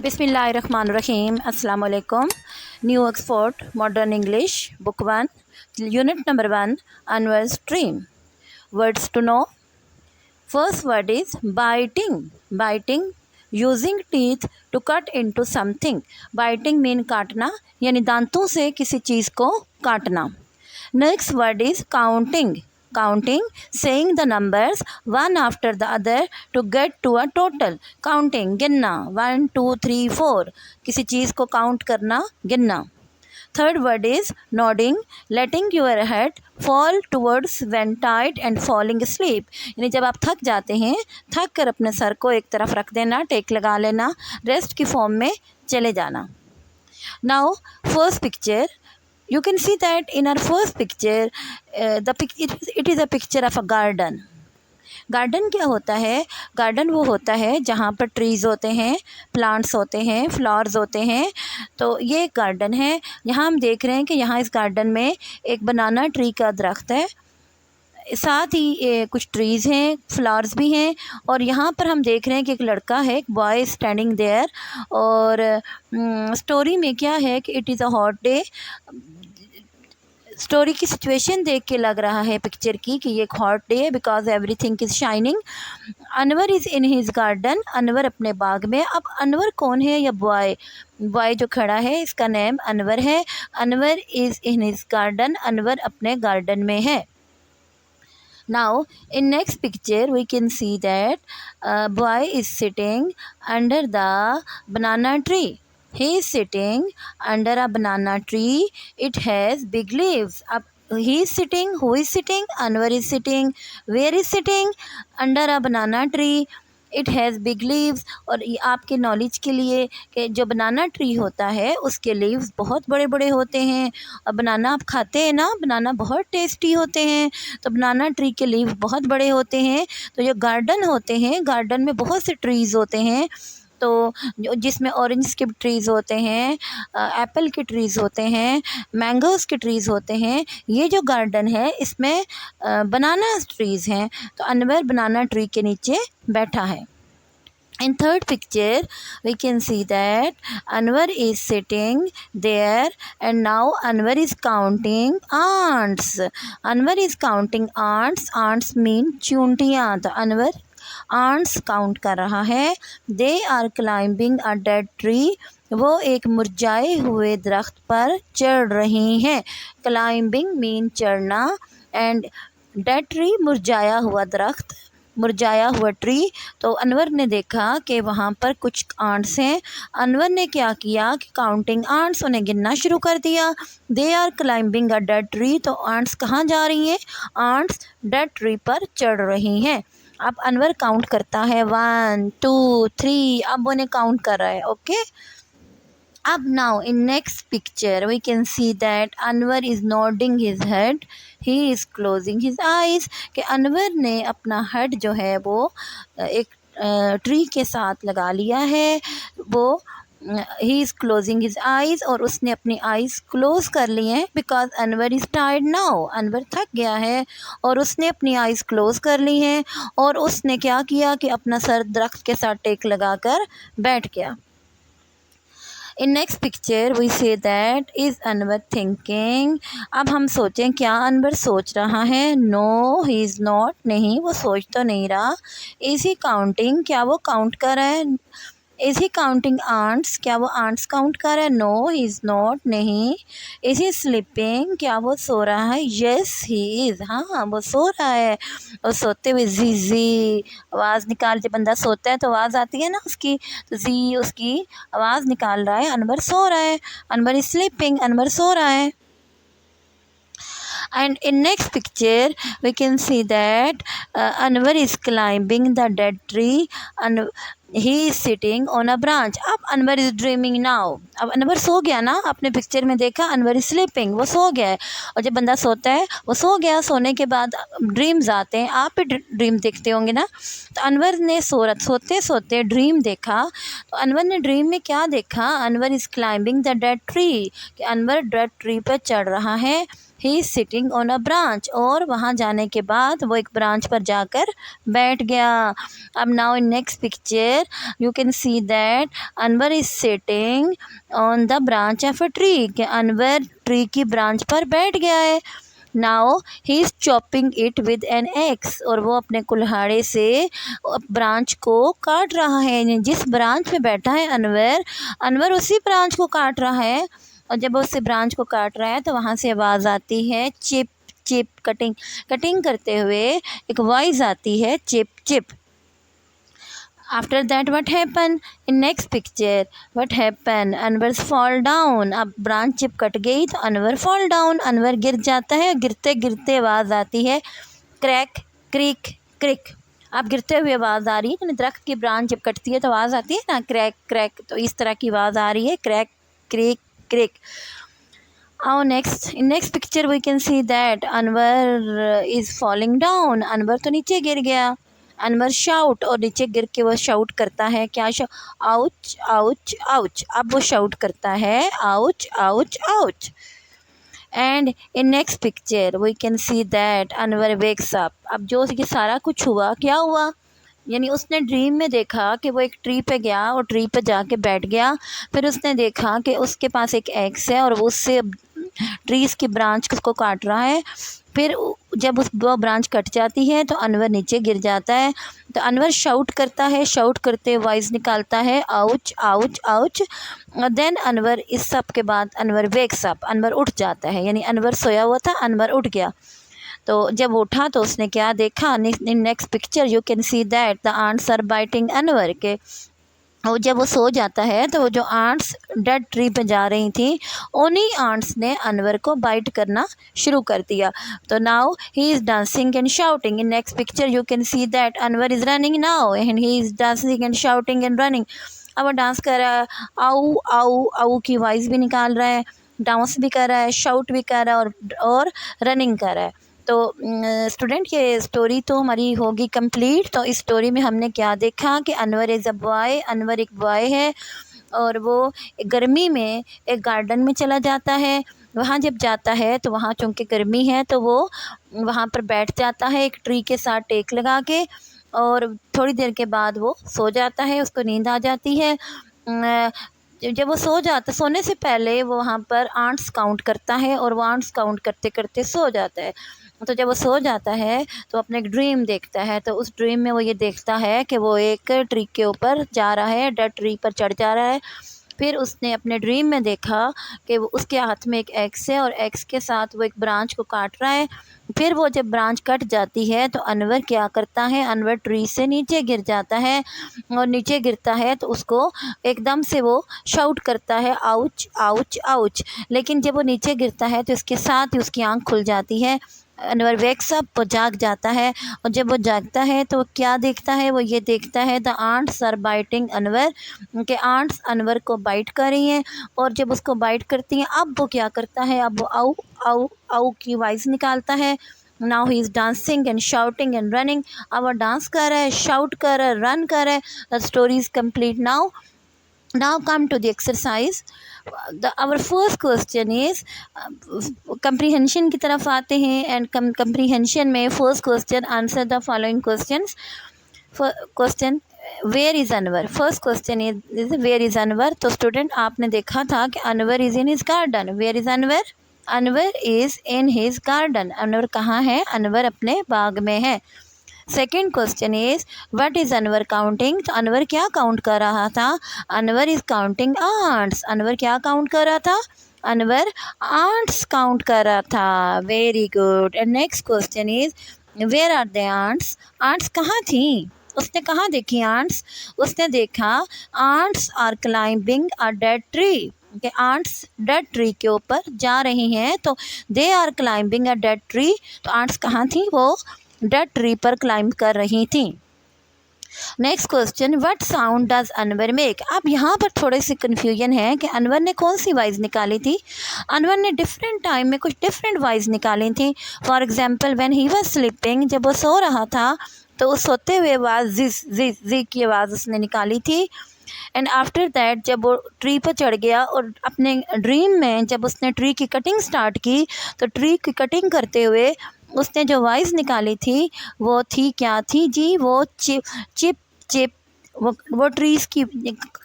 बिस्मिल्लाहिर्रहमानिर्रहीम अस्सलाम वालेकुम। New Oxford modern English book 1 unit number 1 Anwar's dream. Words to know. First word is biting. Biting using teeth to cut into something. Biting mean काटना, यानी दांतों से किसी चीज़ को काटना। Next word is counting. Counting saying the numbers one after the other to get to a total। Counting गिनना, 1 2 3 4, किसी चीज़ को काउंट करना, गिनना। Third word is nodding, letting your head fall towards when टाइड एंड फॉलिंग स्लीप। यानी जब आप थक जाते हैं, थक कर अपने सर को एक तरफ रख देना, टेक लगा लेना, रेस्ट की फॉर्म में चले जाना। Now first picture, you can see that in our first picture it is a picture of a garden। Garden क्या होता है? गार्डन वो होता है जहाँ पर ट्रीज़ होते हैं, प्लांट्स होते हैं, फ्लावर्स होते हैं। तो ये एक गार्डन है। यहाँ हम देख रहे हैं कि यहाँ इस गार्डन में एक बनाना ट्री का दरख्त है, साथ ही कुछ ट्रीज़ हैं, फ्लावर्स भी हैं। और यहाँ पर हम देख रहे हैं कि एक लड़का है, एक बॉय स्टैंडिंग देयर। और स्टोरी में क्या है कि it is a hot day. Story की सिचुएशन देख के लग रहा है पिक्चर की कि ये एक हॉट डे है, because everything is shining. Anwar is in his garden. Anwar अपने बाग में। अब अनवर कौन है? या बॉय। बॉय जो खड़ा है इसका नेम अनवर है। Anwar is in his garden. Anwar अपने गार्डन में है। Now in next picture we can see that a boy is sitting under the banana tree। He is sitting under a banana tree. It has big leaves। अब he is sitting, who is sitting? Anwar is sitting। Where is sitting? Under a banana tree। It has big leaves. और ये आपके knowledge के लिए कि जो बनाना tree होता है उसके लीव्स बहुत बड़े बड़े होते हैं। और बनाना आप खाते हैं ना, बनाना बहुत टेस्टी होते हैं। तो बनाना ट्री के लीव्स बहुत बड़े होते हैं। तो जो गार्डन होते हैं, गार्डन में बहुत से ट्रीज़ होते हैं। तो जिसमें ऑरेंज के ट्रीज़ होते हैं, एप्पल के ट्रीज़ होते हैं, मैंगोज़ के ट्रीज़ होते हैं। ये जो गार्डन है इसमें बनाना ट्रीज़ हैं। तो अनवर बनाना ट्री के नीचे बैठा है। In third picture we can see that Anwar is sitting there and now Anwar is counting ants। Anwar is counting ants। Ants mean चूंटियाँ। तो Anwar ants काउंट कर रहा है। They are climbing a dead tree। वो एक मुरझाए हुए दरख्त पर चढ़ रही हैं। Climbing mean चढ़ना and dead tree मुरझाया हुआ दरख्त, मुरझाया हुआ ट्री। तो अनवर ने देखा कि वहाँ पर कुछ आंट्स हैं। अनवर ने क्या किया कि काउंटिंग आंट्स, उन्हें गिनना शुरू कर दिया। They are climbing a dead tree. तो आंट्स कहाँ जा रही हैं? आंट्स डेड ट्री पर चढ़ रही हैं। अब अनवर काउंट करता है 1 2 3। अब उन्हें काउंट कर रहा है। ओके। अब now in next picture we can see that Anwar is nodding his head, he is closing his eyes. कि अनवर ने अपना हेड जो है वो एक ट्री के साथ लगा लिया है। वो ही इज़ क्लोजिंग हिज आइज़, और उसने अपनी आइज़ क्लोज़ कर ली हैं because Anwar is tired now. Anwar थक गया है और उसने अपनी आइज़ क्लोज़ कर ली हैं। और उसने क्या किया कि अपना सर दरख्त के साथ टेक लगा कर बैठ गया। In next picture we say that is Anwar thinking. अब हम सोचें क्या अनवर सोच रहा है? No he is not. नहीं, वो सोच तो नहीं रहा। Is he counting? क्या वो काउंट कर रहा है? Is he counting ants? क्या वो आंट्स काउंट कर रहा है? No he is not. नहीं। Is he sleeping? क्या वो सो रहा है? Yes he is. हाँ, वो सो रहा है। और सोते हुए जी जी आवाज़ निकाल, जब बंदा सोता है तो आवाज़ आती है ना उसकी, तो जी उसकी आवाज़ निकाल रहा है। अनवर सो रहा है। Anwar is sleeping. अनवर सो रहा है। And in next picture we can see that Anwar is climbing the dead tree and he is sitting on a branch। अब अनवर इज़ ड्रीमिंग नाउ। अब अनवर सो गया ना, आपने पिक्चर में देखा अनवर इज़ स्लीपिंग, वो सो गया है। और जब बंदा सोता है वो सो गया, सोने के बाद ड्रीम्स आते हैं। आप भी ड्रीम देखते होंगे ना। तो अनवर ने सोते सोते ड्रीम देखा। तो अनवर ने ड्रीम में क्या देखा? Anwar is climbing the dead tree. कि अनवर डेड ट्री पर चढ़ रहा है। He is sitting on a branch, और वहाँ जाने के बाद वो एक ब्रांच पर जाकर बैठ गया। अब now in next picture you can see that Anwar is sitting on the branch of a tree, कि अनवर ट्री की ब्रांच पर बैठ गया है। Now he is chopping it with an axe, और वो अपने कुल्हाड़े से ब्रांच को काट रहा है। जिस ब्रांच में बैठा है अनवर, अनवर उसी ब्रांच को काट रहा है, और जब वो उसी ब्रांच को काट रहा है तो वहाँ से आवाज़ आती है चिप चिप, कटिंग कटिंग करते हुए एक वॉइस आती है chip chip. After that what happened in next picture, what happened, Anwar fall down, अब ब्रांच चिप कट गई तो अनवर fall down, अनवर गिर जाता है, गिरते गिरते आवाज़ आती है क्रैक क्रिक क्रिक। अब गिरते हुए आवाज़ आ रही है, दरख्त की ब्रांच जब कटती है तो आवाज़ आती है ना क्रैक क्रैक, तो इस तरह की आवाज़ आ रही है crack crick crick. Our next picture we can see that Anwar is falling down, Anwar तो नीचे गिर गया। अनवर शाउट, और नीचे गिर के वो शाउट करता है क्या, आउच आउच आउच। अब वो शाउट करता है ouch ouch ouch. And in next picture we can see that Anwar wakes up. अब जो ये सारा कुछ हुआ, क्या हुआ, यानी उसने ड्रीम में देखा कि वो एक ट्री पे गया और ट्री पे जाके बैठ गया। फिर उसने देखा कि उसके पास एक एक्स है और वो उससे ट्रीज़ की ब्रांच को काट रहा है। फिर जब वो ब्रांच कट जाती है तो अनवर नीचे गिर जाता है, तो अनवर शाउट करता है, शाउट करते वॉइस निकालता है ouch ouch ouch. Then Anwar, इस सब के बाद अनवर वेक्स अप, अनवर उठ जाता है, यानी अनवर सोया हुआ था, अनवर उठ गया। तो जब उठा तो उसने क्या देखा, in next picture you can see that the ants are biting Anwar, के और जब वो सो जाता है तो वो जो आंट्स डेड ट्री पे जा रही थी, उन्हीं आंट्स ने अनवर को बाइट करना शुरू कर दिया। तो now he is dancing and shouting. In next picture you can see that Anwar is running now and he is dancing and shouting and running. अब वो डांस कर रहा है, आऊ आऊ आऊ की वॉइस भी निकाल रहा है, डांस भी कर रहा है, शाउट भी कर रहा है और रनिंग कर रहा है। तो स्टूडेंट ये स्टोरी तो हमारी होगी कंप्लीट। तो इस स्टोरी में हमने क्या देखा कि Anwar is a boy, Anwar एक बॉय है और वो गर्मी में एक गार्डन में चला जाता है। वहाँ जब जाता है तो वहाँ चूँकि गर्मी है तो वो वहाँ पर बैठ जाता है एक ट्री के साथ टेक लगा के, और थोड़ी देर के बाद वो सो जाता है, उसको नींद आ जाती है। जब वो सोने से पहले वो वहाँ पर आंट्स काउंट करता है और वो आंट्स काउंट करते करते सो जाता है। तो जब वो सो जाता है तो अपने एक ड्रीम देखता है। तो उस ड्रीम में वो ये देखता है कि वो एक ट्री के ऊपर जा रहा है, डेड ट्री पर चढ़ जा रहा है। फिर उसने अपने ड्रीम में देखा कि वो उसके हाथ में एक एक्स है और एक्स के साथ वो एक ब्रांच को काट रहा है। फिर वो जब ब्रांच कट जाती है तो अनवर क्या करता है, अनवर ट्री से नीचे गिर जाता है, और नीचे गिरता है तो उसको एकदम से वो शाउट करता है आउच आउच आउच। लेकिन जब वो नीचे गिरता है तो इसके साथ ही उसकी आँख खुल जाती है। अनवर वेक्स अप, वो जाग जाता है, और जब वो जागता है तो क्या देखता है, वो ये देखता है the ants are biting Anwar, उनके आंट्स अनवर को बाइट कर रही हैं। और जब उसको बाइट करती हैं अब वो क्या करता है, अब वो आउ आउ आउ की वॉइस निकालता है। Now he is dancing and shouting and running. अब वो डांस कर रहा है, शाउट कर रहा है, रन कर रहा है। The story is complete now. Now come to the exercise. Our first question is comprehension की तरफ आते हैं, and comprehension में first question answer the following questions. Question where is Anwar? First question is where is Anwar? तो student आपने देखा था कि Anwar is in his garden. Where is Anwar? Anwar is in his garden. Anwar कहाँ है? Anwar अपने बाग में है। Second question is what is Anwar counting? तो अनवर क्या काउंट कर रहा था? Anwar is counting ants. Anwar क्या काउंट कर रहा था? अनवर आंट्स काउंट कर रहा था। Very good. And next question is where are the ants? Ants कहाँ थी? उसने कहाँ देखी आंट्स? उसने देखा ants are climbing a dead tree, कि आंट्स डेड ट्री के ऊपर जा रही हैं। तो they are climbing a dead tree, तो आंट्स कहाँ थी? वो डेड ट्री पर क्लाइंब कर रही थी। Next question what sound does Anwar make? अब यहाँ पर थोड़े से कन्फ्यूजन है कि अनवर ने कौन सी वॉइस निकाली थी। अनवर ने डिफरेंट टाइम में कुछ डिफरेंट वॉइस निकाली थी। For example when he was sleeping, जब वो सो रहा था तो उस सोते हुए आवाज़ जिस जिस जी की आवाज़ उसने निकाली थी। एंड आफ्टर दैट जब वो ट्री पर चढ़ गया और अपने ड्रीम में जब उसने ट्री की कटिंग स्टार्ट की, तो ट्री की कटिंग करते हुए उसने जो वॉइस निकाली थी वो थी क्या थी जी, वो चिप चिप चिप, वो ट्रीज़ की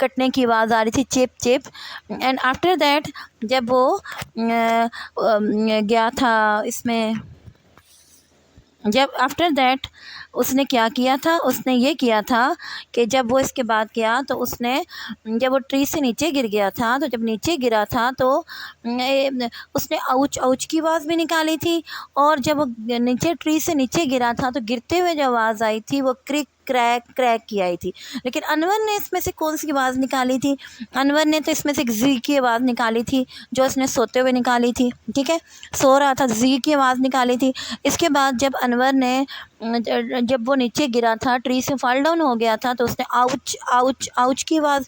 कटने की आवाज़ आ रही थी, chip chip. And after that जब वो गया था इसमें, जब आफ्टर दैट उसने क्या किया था, उसने ये किया था कि जब वो इसके बाद किया तो उसने, जब वो ट्री से नीचे गिर गया था, तो जब नीचे गिरा था तो उसने आउच आउच की आवाज़ भी निकाली थी। और जब वो नीचे ट्री से नीचे गिरा था तो गिरते हुए जो आवाज़ आई थी वो क्रिक क्रैक क्रैक की आई थी। लेकिन अनवर ने इसमें से कौन सी आवाज़ निकाली थी? अनवर ने तो इसमें से एक जी की आवाज़ निकाली थी, जो उसने सोते हुए निकाली थी। ठीक है, सो रहा था, जी की आवाज़ निकाली थी। इसके बाद जब अनवर ने जब वो नीचे गिरा था, ट्री से फॉल डाउन हो गया था, तो उसने आउच आउच आउच की आवाज़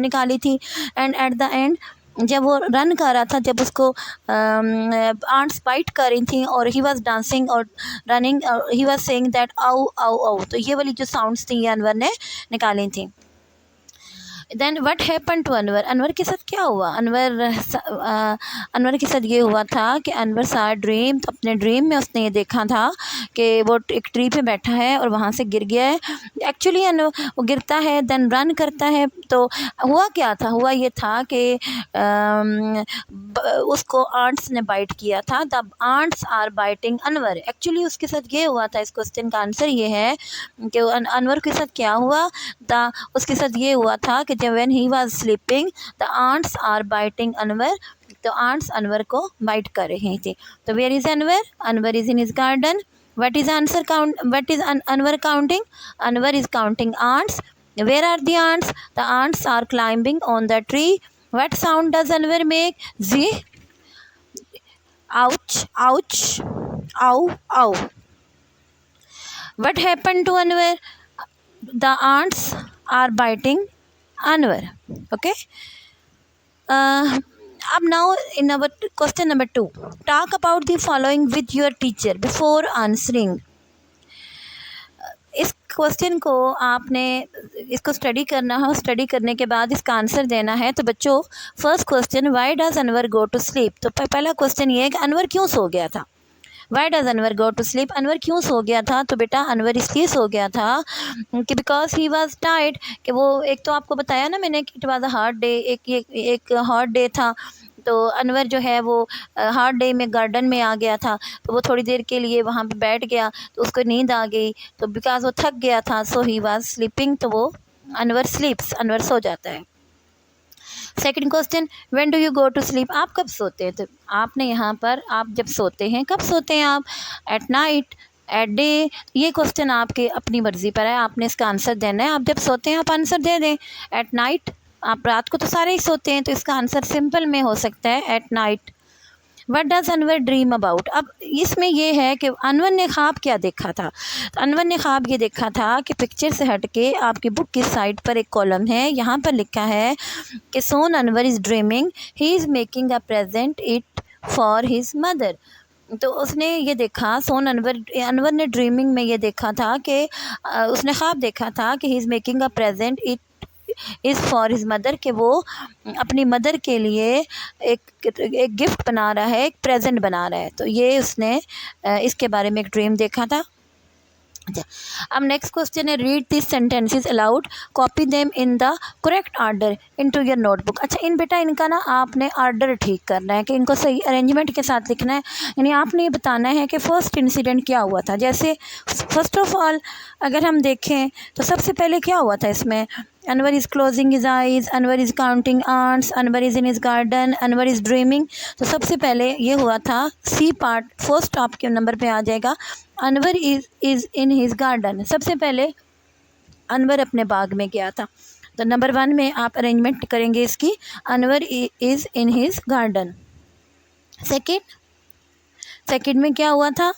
निकाली थी। एंड एट द एंड जब वो रन कर रहा था, जब उसको आंट्स बाइट कर रही थी और ही वाज डांसिंग और running, he was saying that आउ आउ आउ, तो ये वाली जो साउंड्स थी ये अनवर ने निकाली थी। Then what happen to Anwar, Anwar के साथ क्या हुआ? अनवर के साथ ये हुआ था कि अनवर सा ड्रीम, तो अपने ड्रीम में उसने ये देखा था कि वो एक ट्री पे बैठा है और वहाँ से गिर गया है। एक्चुअली वो गिरता है, देन रन करता है। तो हुआ क्या था? हुआ ये था कि उसको आंट्स ने बाइट किया था। The ants are biting Anwar. Actually उसके साथ ये हुआ था, इस क्वेश्चन का आंसर ये है कि अनवर के साथ क्या हुआ था। उसके साथ ये हुआ था कि जब when he was sleeping the ants are biting Anwar, तो आंट्स अनवर को बाइट कर रही थी। तो where is Anwar? Anwar is in his garden. What is answer count? What is Anwar counting? Anwar is counting ants. Where are the ants? The ants are climbing on the tree. What sound does Anwar make? Z. Ouch, ouch, ow, ow. What happened to Anwar? The ants are biting Anwar. Okay. Now in our question number 2, talk about the following with your teacher before answering. इस question को आपने इसको study करना है, study करने के बाद इसका आंसर देना है। तो बच्चों, first question, why does Anwar go to sleep? तो पहला क्वेश्चन ये है कि अनवर क्यों सो गया था? Why does Anwar go to sleep? Anwar क्यों सो गया था? तो बेटा अनवर इसलिए सो गया था कि बिकॉज ही वाज टायर्ड, कि वो, एक तो आपको बताया ना मैंने कि it was a hard day, एक हार्ड डे था। तो अनवर जो है वो हार्ड डे में गार्डन में आ गया था, तो वो थोड़ी देर के लिए वहाँ पे बैठ गया, तो उसको नींद आ गई, तो बिकॉज वो थक गया था, सो ही वाज स्लीपिंग। तो वो अनवर स्लीप्स, अनवर सो जाता है। Second question, when do you go to sleep? आप कब सोते हैं? तो आपने यहाँ पर, आप जब सोते हैं, कब सोते हैं आप? At night, at day? ये क्वेश्चन आपके अपनी मर्ज़ी पर है, आपने इसका आंसर देना है। आप जब सोते हैं आप आंसर दे दें। एट नाइट, आप रात को तो सारे ही सोते हैं, तो इसका आंसर सिंपल में हो सकता है at night. What does Anwar dream about? अब इसमें यह है कि अनवर ने ख्वाब क्या देखा था। तो अनवर ने ख्वाब ये देखा था कि पिक्चर से हट के आपकी बुक की साइड पर एक कॉलम है, यहाँ पर लिखा है कि son Anwar is dreaming, he is making a present it for his mother. तो उसने ये देखा, सोन अनवर ने ड्रीमिंग में ये देखा था कि उसने ख्वाब देखा था कि ही is making a present it is for his mother, कि वो अपनी मदर के लिए एक गिफ्ट बना रहा है, एक प्रेजेंट बना रहा है। तो ये उसने इसके बारे में एक ड्रीम देखा था। अब नेक्स्ट क्वेश्चन है, read this sentences allowed, copy them in the correct order into your notebook. अच्छा, इन बेटा इनका ना आपने ऑर्डर ठीक करना है, कि इनको सही अरेंजमेंट के साथ लिखना है। यानी आपने ये बताना है कि फ़र्स्ट इंसिडेंट क्या हुआ था। जैसे फर्स्ट ऑफ ऑल अगर हम देखें तो सबसे पहले क्या हुआ था इसमें? Anwar is closing his eyes, Anwar is counting ants, Anwar is in his garden, Anwar is dreaming. तो सबसे पहले ये हुआ था, सी पार्ट फर्स्ट आपके नंबर पे आ जाएगा, Anwar is in his garden. सबसे पहले अनवर अपने बाग में गया था, तो नंबर 1 में आप अरेंजमेंट करेंगे इसकी, Anwar is in his garden. Second में क्या हुआ था?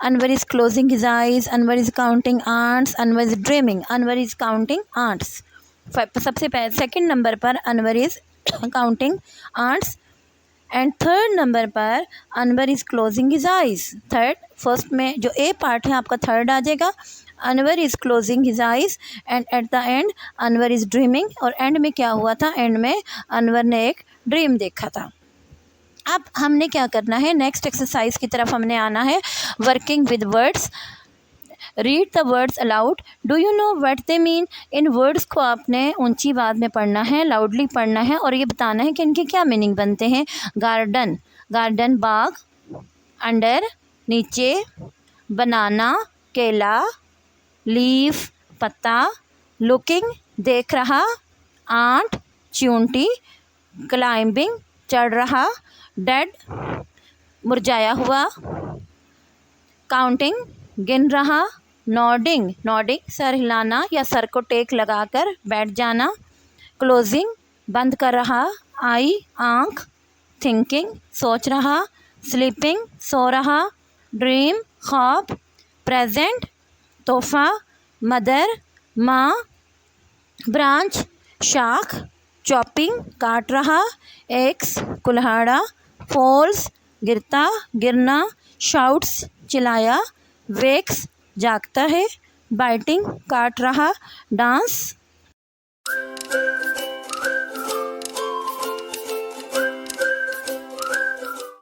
Anwar is closing his eyes, Anwar is counting ants, Anwar is dreaming, Anwar is counting ants. सबसे पहले सेकेंड नंबर पर Anwar is counting ants, and third number पर Anwar is closing his eyes. Third, first में जो ए पार्ट है आपका थर्ड आ जाएगा, Anwar is closing his eyes and at the end Anwar is dreaming. और एंड में क्या हुआ था, एंड में अनवर ने एक ड्रीम देखा था। अब हमने क्या करना है, नेक्स्ट एक्सरसाइज की तरफ हमने आना है, working with words. Read the words allowed, do you know what they mean. In words को आपने ऊंची आवाज़ में पढ़ना है, लाउडली पढ़ना है और ये बताना है कि इनके क्या मीनिंग बनते हैं। गार्डन, गार्डन बाग, अंडर नीचे, बनाना केला, लीफ पत्ता, लुकिंग देख रहा, आंट चींटी, क्लाइंबिंग चढ़ रहा, डेड मुरझाया हुआ, काउंटिंग गिन रहा, नॉडिंग नॉडिंग सर हिलाना या सर को टेक लगाकर बैठ जाना, क्लोजिंग बंद कर रहा, आई आँख, थिंकिंग सोच रहा, स्लीपिंग सो रहा, ड्रीम ख्वाब, प्रेजेंट तोहफा, मदर माँ, ब्रांच शाख, चॉपिंग काट रहा, एक्स कुल्हाड़ा, फॉल्स गिरता गिरना, शाउट्स चिल्लाया, वेक्स जागता है, बाइटिंग काट रहा, डांस।